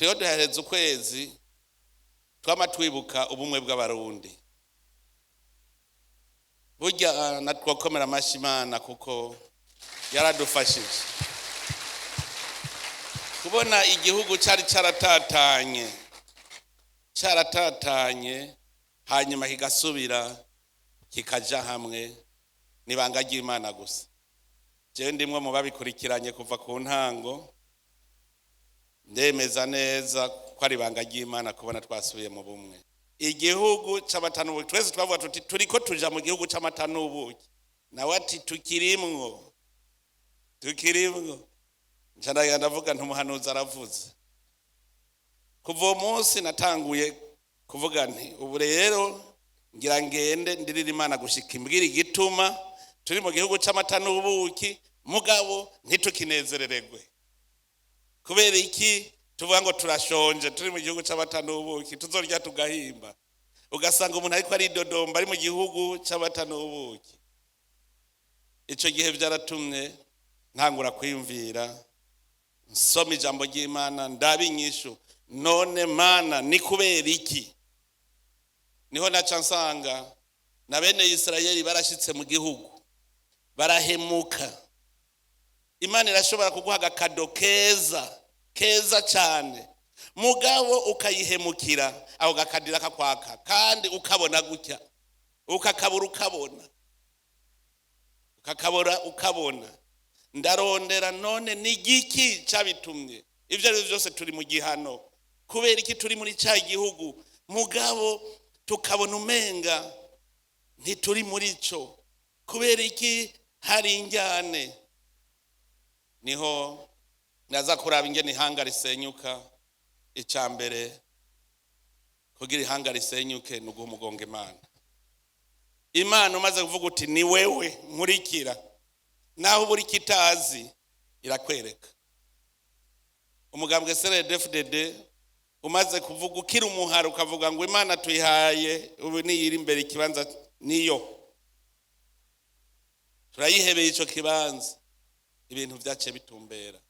Turiho duhereza ukwezi twama twibuka ubumwe bw'Abarundi. Burya natwokomera amashi Imana kuko yaradufashije kubona igihugu cyari cyaratatanye hanyuma kigasubira kikaja hamwe. Nibanga ry'Imana gusa. Je ndimwe mu babikurikiranye kuva ku ntango, ndemeza neza ko ari banga ry'Imana kubona twasubiye mu bumwe. Igihugu c'amata n'ubuki, twese twavuga tuti turiko tuja mu gihugu c'amata n'ubuki, nawe ati tukirimwo. Njana ndavuga ntumuhanuzi aravuze. Kuva uwo munsi natanguye kuvuga nti ubu rero ngira ngende ndirira Imana gushika imbwira igituma turi mu gihugu c'amata n'ubuki mugabo ntitukinezereregwe. Kubera iki tuvuga ngo turashonje turi mu gihugu c'amata n'ubuki, tuzorya tugahimba. Ugasanga umuntu ariko ari Dodomba ari mu gihugu c'amata n'ubuki. Ico gihe byaratumye ntangura kwiyumvira, nsoma ijambo ry'Imana ndabinyishu, none Mana ni kubera iki? Niho naca nsanga na bene Israeli barashitse mu gihugu barahemuka. Imana irashobora kuguha agakado keza cyane, mugabo ukayihemukira, aho gakadira kakwaka kandi ukabona gutya, ukakabura ukabona. Ndarondera none ni giki cabitumye ivyo ari byose turi mu gihano. Kubera iki turi muri cya gihugu mugabo tukabona umenga ntituri muri cyo? Kubera iki hari injyane? Niho naza kuraba ingene ihanga risenyuka. Icambere kugira ihanga risenyuke nuguha umugongo Imana. Imana umaze kuvuga uti ni wewe nkurikira, naho buri kitazi irakwereka. Umugambwe CNDD-FDD umaze kuvuga ukira umuharo ukavuga ngo Imana tuyihaye ubu niyiri imbere ikibanza niyo turayihebeye ico kibanza, ibintu byace bitumbera.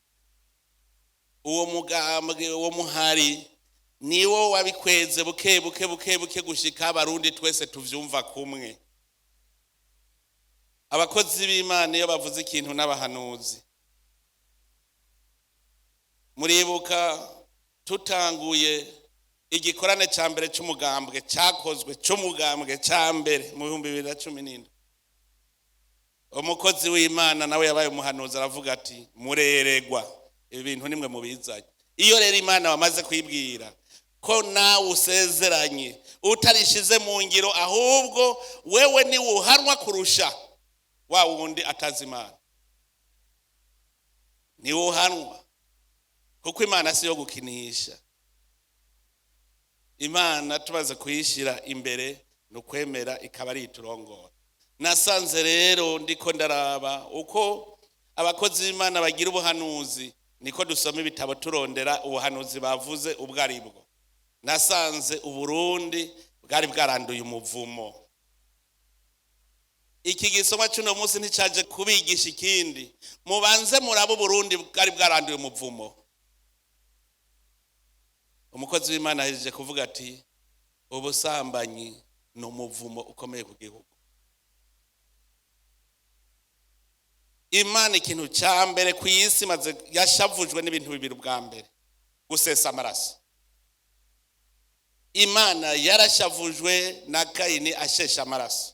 Uwo mugambwe uwo muhari niwo wabikweze buke gushika Abarundi twese tuvyumva kumwe. Abakozi b'Imana iyo bavuze ikintu n'abahanuzi, muribuka tutanguye igikorane ca mbere c'umugambwe cyakozwe c'umugambwe ca mbere mu 2017, umukozi w'Imana nawe yabaye umuhanuzi aravuga ati mureregwa ibintu nimwe mubizanye. Iyo rero Imana wamaze kwibwira ko nawe usezeranye utarishize mu ngiro, ahubwo wewe ni uhanwa kurusha wa wundi atazi Imana, ni uhanwa. Kuko Imana si yo gukinisha. Imana tubaze kuyishira imbere no kwemera ikaba ari iturongora. Nasanze rero ndiko ndaraba uko abakozi b'Imana bagira ubuhanuzi, niko dusoma ibitabo turondera ubuhanuzi bavuze ubwo aribwo. Nasanze Uburundi bwari bwaranduye umuvumo. Iki gisoma cy'uno munsi nticaje kubigisha ikindi, mubanze murabo Burundi bwari bwaranduye umuvumo. Umukozi w'Imana ahejeje kuvuga ati ubusambanyi no umuvumo ukomeye ku gihugu. Imana ikintu cya mbere ku isi maze yashavujwe n'ibintu bibiri. Bwa mbere gusesa amaraso. Imana yarashavujwe na Kayini ashesha amaraso,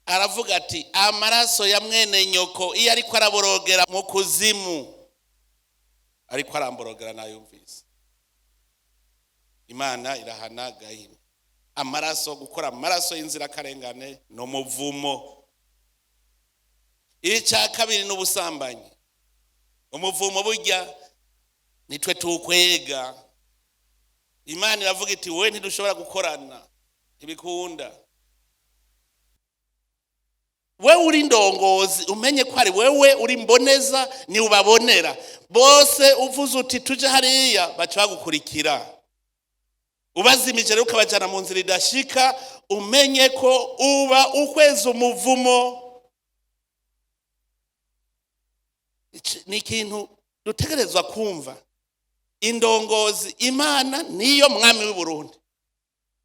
aravuga ati amaraso ya mwene nyoko iyo ariko araborogera mu kuzimu, ariko aramborogera nayumvise. Imana irahana Kayini. Amaraso, gukora amaraso y'inzira karengane no muvumo. Icya kabiri n'ubusambanyi. Umuvumo burya nitwe tukwega. Imana iravuga iti we ntidushobora gukorana, ntibikunda. Wewe uri ndongozi umenye ko ari wewe uri mboneza, ni ubabonera bose. Uvuze uti tuje hariya baca bagukurikira. Ubazimije rero ukabajana mu nzira idashika, umenye ko uba ukweza umuvumo. Ni ikintu dutegerezwa kumva. indongozi imana niyo mwami w'u Burundi.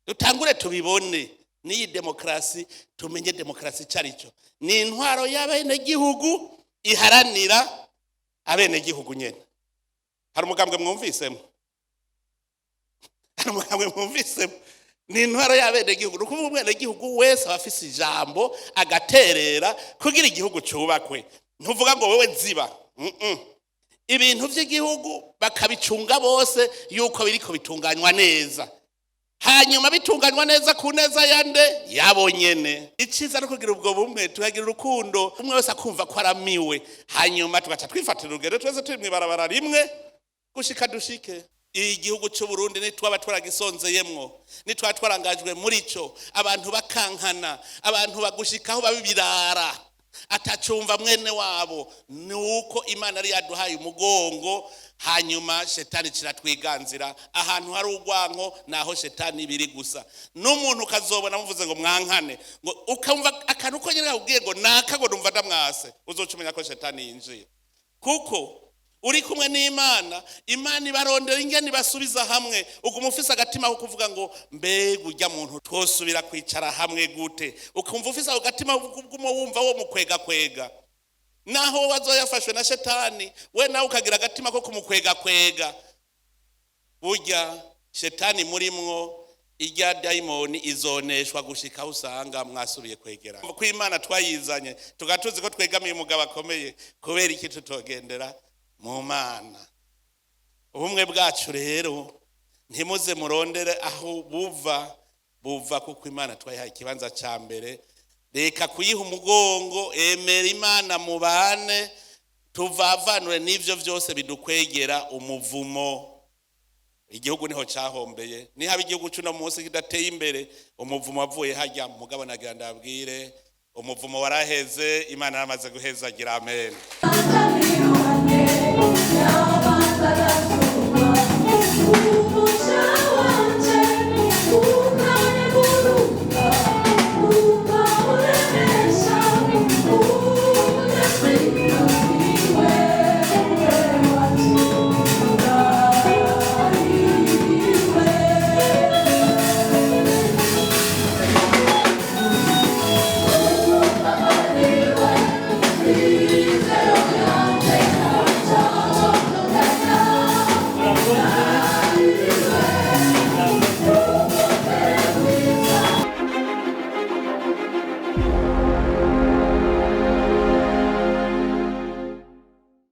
Dutangure tubibone n'iyi demokarasi, tumenye demokarasi icarico. Ni intwaro y'abenegihugu iharanira abenegihugu nyene. Hari umugambwe mwumvisemo? Hari umugambwe mwumvisemo? Ni intwaro y'abenegihugu. Nukuvuga umwenegihugu wese abafise ijambo agaterera kugira igihugu cubakwe. Ntuvuga ngo wewe ziba. Ibintu by'igihugu bakabicunga bose yuko biriko bitunganywa neza. Hanyuma bitunganywa neza ku neza yande yabonyene. Iciza no kugira ubwo bumwe, tukagira urukundo, umwe wese akumva ko aramiwe. Hanyuma tugaca twifatira urugero twese turi mwibarabara rimwe gushika dushike. Igihugu cy'u Burundi ni twaba twaragisonzeyemwo, ni twaba twarangajwe muri cyo, abantu bakankana, abantu bagushikaho babibirara. Atacumva mwene wabo, nuko Imana ari yaduhaye umugongo. Hanyuma shetani kiratwiganzira. Ahantu hari urwanko naho shetani biri gusa. N'umuntu kazobona muvuze ngo mwankane, ngo ukamva akantu ko nyine ubwiye ngo naka ngo ndumva ndamwase, uzocumenya ko shetani yinjiye. Kuko uri kumwe n'Imana, Imana ibarondera ingene basubiza hamwe. Uguma ufise agatima ko kuvuga ngo mbega urya muntu twosubira kwicara hamwe gute. Ukumva ufise agatima gumo wumva wo mukwega kwega. Naho wazoyafashwe na shetani, we nawe ukagira agatima ko kumukwega kwega. Burya shetani murimwo irya daimoni izoneshwa gushika usanga mwasubiye kwegera. Ko Imana twayizanye tugatuzi ko twegamiye umugabo akomeye, kubera iki tutogendera mu Mana. Ubumwe bwacu rero ntimuze murondere aho buva kuko Imana twayihaye ikibanza ca mbere. Reka kuyiha umugongo, emera Imana mubane, tuvavanure n'ivyo vyose bidukwegera umuvumo. Igihugu niho cahombeye. Ni haba igihugu cy'uno munsi kidateye imbere, umuvumo wavuye hajya. Mugabo nagira ndabwire umuvumo waraheze, Imana yaramaze guhezagira. Amen.